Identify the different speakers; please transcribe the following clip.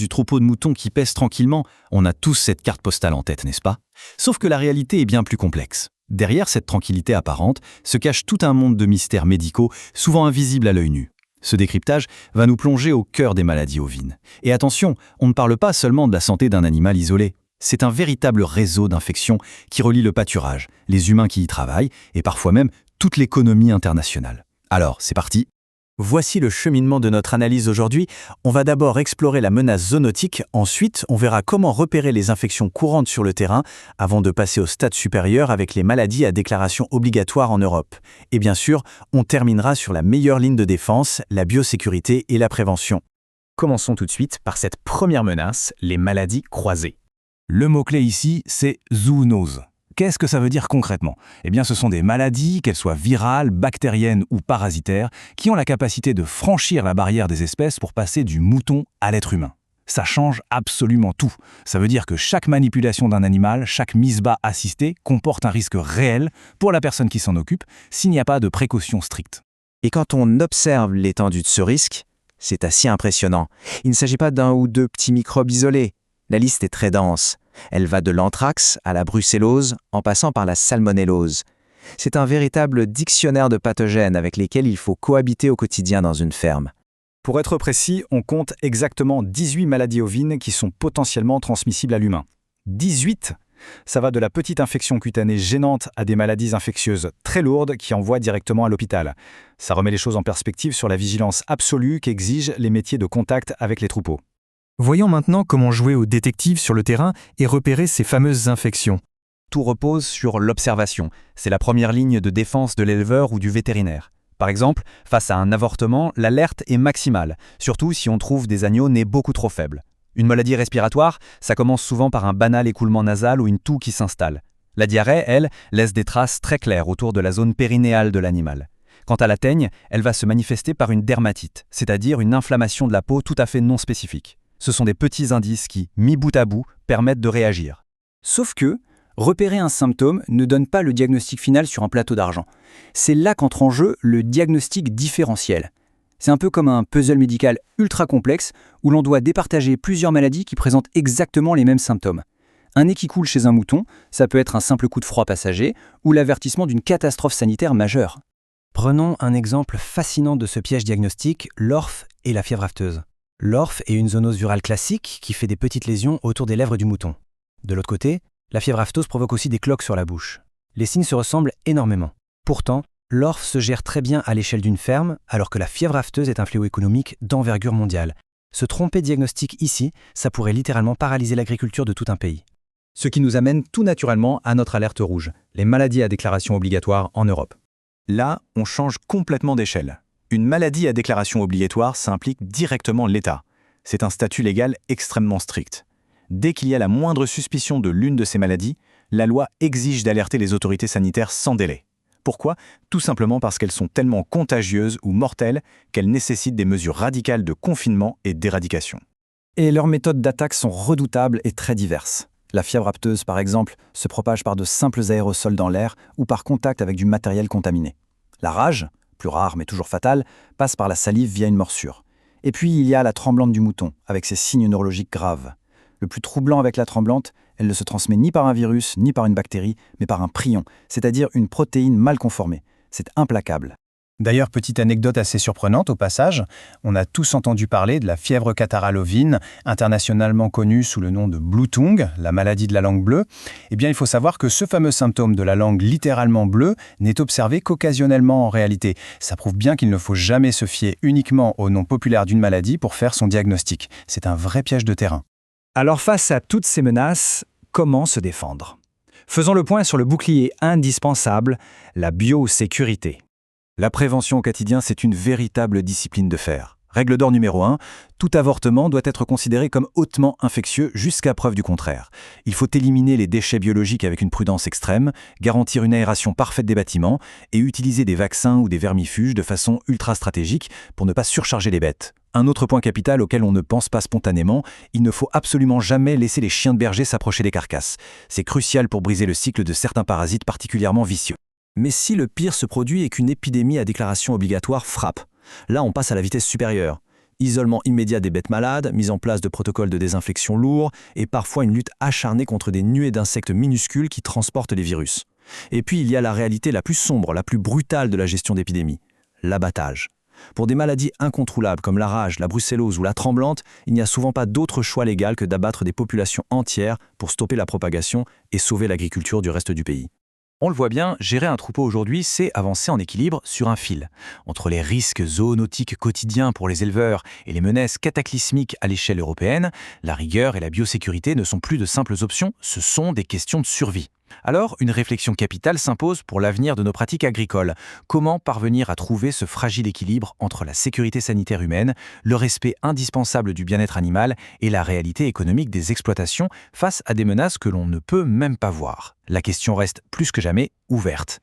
Speaker 1: du troupeau de moutons qui pèse tranquillement, on a tous cette carte postale en tête, n'est-ce pas? Sauf que la réalité est bien plus complexe. Derrière cette tranquillité apparente se cache tout un monde de mystères médicaux, souvent invisibles à l'œil nu. Ce décryptage va nous plonger au cœur des maladies ovines. Et attention, on ne parle pas seulement de la santé d'un animal isolé. C'est un véritable réseau d'infections qui relie le pâturage, les humains qui y travaillent et parfois même toute l'économie internationale. Alors, c'est parti.
Speaker 2: Voici le cheminement de notre analyse aujourd'hui. On va d'abord explorer la menace zoonotique, ensuite on verra comment repérer les infections courantes sur le terrain, avant de passer au stade supérieur avec les maladies à déclaration obligatoire en Europe. Et bien sûr, on terminera sur la meilleure ligne de défense, la biosécurité et la prévention.
Speaker 3: Commençons tout de suite par cette première menace, les maladies croisées.
Speaker 4: Le mot-clé ici, c'est zoonose. Qu'est-ce que ça veut dire concrètement? Eh bien, ce sont des maladies, qu'elles soient virales, bactériennes ou parasitaires, qui ont la capacité de franchir la barrière des espèces pour passer du mouton à l'être humain. Ça change absolument tout. Ça veut dire que chaque manipulation d'un animal, chaque mise bas assistée, comporte un risque réel pour la personne qui s'en occupe s'il n'y a pas de précautions strictes.
Speaker 2: Et quand on observe l'étendue de ce risque, c'est assez impressionnant. Il ne s'agit pas d'un ou deux petits microbes isolés. La liste est très dense. Elle va de l'anthrax à la brucellose, en passant par la salmonellose. C'est un véritable dictionnaire de pathogènes avec lesquels il faut cohabiter au quotidien dans une ferme.
Speaker 3: Pour être précis, on compte exactement 18 maladies ovines qui sont potentiellement transmissibles à l'humain. 18 ? Ça va de la petite infection cutanée gênante à des maladies infectieuses très lourdes qui envoient directement à l'hôpital. Ça remet les choses en perspective sur la vigilance absolue qu'exigent les métiers de contact avec les troupeaux.
Speaker 5: Voyons maintenant comment jouer au détective sur le terrain et repérer ces fameuses infections.
Speaker 6: Tout repose sur l'observation. C'est la première ligne de défense de l'éleveur ou du vétérinaire. Par exemple, face à un avortement, l'alerte est maximale, surtout si on trouve des agneaux nés beaucoup trop faibles. Une maladie respiratoire, ça commence souvent par un banal écoulement nasal ou une toux qui s'installe. La diarrhée, elle, laisse des traces très claires autour de la zone périnéale de l'animal. Quant à la teigne, elle va se manifester par une dermatite, c'est-à-dire une inflammation de la peau tout à fait non spécifique. Ce sont des petits indices qui, mis bout à bout, permettent de réagir.
Speaker 7: Sauf que, repérer un symptôme ne donne pas le diagnostic final sur un plateau d'argent. C'est là qu'entre en jeu le diagnostic différentiel. C'est un peu comme un puzzle médical ultra complexe où l'on doit départager plusieurs maladies qui présentent exactement les mêmes symptômes. Un nez qui coule chez un mouton, ça peut être un simple coup de froid passager ou l'avertissement d'une catastrophe sanitaire majeure.
Speaker 5: Prenons un exemple fascinant de ce piège diagnostique, l'orphe et la fièvre afteuse. L'orphe est une zoonose virale classique qui fait des petites lésions autour des lèvres du mouton. De l'autre côté, la fièvre aphthose provoque aussi des cloques sur la bouche. Les signes se ressemblent énormément. Pourtant, l'orphe se gère très bien à l'échelle d'une ferme, alors que la fièvre afteuse est un fléau économique d'envergure mondiale. Se tromper de diagnostic ici, ça pourrait littéralement paralyser l'agriculture de tout un pays.
Speaker 8: Ce qui nous amène tout naturellement à notre alerte rouge, les maladies à déclaration obligatoire en Europe.
Speaker 2: Là, on change complètement d'échelle. Une maladie à déclaration obligatoire, ça implique directement l'État. C'est un statut légal extrêmement strict. Dès qu'il y a la moindre suspicion de l'une de ces maladies, la loi exige d'alerter les autorités sanitaires sans délai. Pourquoi? Tout simplement parce qu'elles sont tellement contagieuses ou mortelles qu'elles nécessitent des mesures radicales de confinement et d'éradication.
Speaker 3: Et leurs méthodes d'attaque sont redoutables et très diverses. La fièvre apteuse, par exemple, se propage par de simples aérosols dans l'air ou par contact avec du matériel contaminé. La rage, plus rare mais toujours fatale, passe par la salive via une morsure. Et puis il y a la tremblante du mouton, avec ses signes neurologiques graves. Le plus troublant avec la tremblante, elle ne se transmet ni par un virus, ni par une bactérie, mais par un prion, c'est-à-dire une protéine mal conformée. C'est implacable.
Speaker 4: D'ailleurs, petite anecdote assez surprenante au passage, on a tous entendu parler de la fièvre catarrhale ovine, internationalement connue sous le nom de Bluetongue, la maladie de la langue bleue. Eh bien, il faut savoir que ce fameux symptôme de la langue littéralement bleue n'est observé qu'occasionnellement en réalité. Ça prouve bien qu'il ne faut jamais se fier uniquement au nom populaire d'une maladie pour faire son diagnostic. C'est un vrai piège de terrain.
Speaker 3: Alors face à toutes ces menaces, comment se défendre? Faisons le point sur le bouclier indispensable, la biosécurité.
Speaker 2: La prévention au quotidien, c'est une véritable discipline de fer. Règle d'or numéro 1, tout avortement doit être considéré comme hautement infectieux jusqu'à preuve du contraire. Il faut éliminer les déchets biologiques avec une prudence extrême, garantir une aération parfaite des bâtiments et utiliser des vaccins ou des vermifuges de façon ultra stratégique pour ne pas surcharger les bêtes. Un autre point capital auquel on ne pense pas spontanément, il ne faut absolument jamais laisser les chiens de berger s'approcher des carcasses. C'est crucial pour briser le cycle de certains parasites particulièrement vicieux.
Speaker 9: Mais si le pire se produit et qu'une épidémie à déclaration obligatoire frappe, là on passe à la vitesse supérieure.
Speaker 2: Isolement immédiat des bêtes malades, mise en place de protocoles de désinfection lourds et parfois une lutte acharnée contre des nuées d'insectes minuscules qui transportent les virus. Et puis il y a la réalité la plus sombre, la plus brutale de la gestion d'épidémie, l'abattage. Pour des maladies incontrôlables comme la rage, la brucellose ou la tremblante, il n'y a souvent pas d'autre choix légal que d'abattre des populations entières pour stopper la propagation et sauver l'agriculture du reste du pays.
Speaker 4: On le voit bien, gérer un troupeau aujourd'hui, c'est avancer en équilibre sur un fil. Entre les risques zoonotiques quotidiens pour les éleveurs et les menaces cataclysmiques à l'échelle européenne, la rigueur et la biosécurité ne sont plus de simples options, ce sont des questions de survie. Alors, une réflexion capitale s'impose pour l'avenir de nos pratiques agricoles. Comment parvenir à trouver ce fragile équilibre entre la sécurité sanitaire humaine, le respect indispensable du bien-être animal et la réalité économique des exploitations face à des menaces que l'on ne peut même pas voir? La question reste plus que jamais ouverte.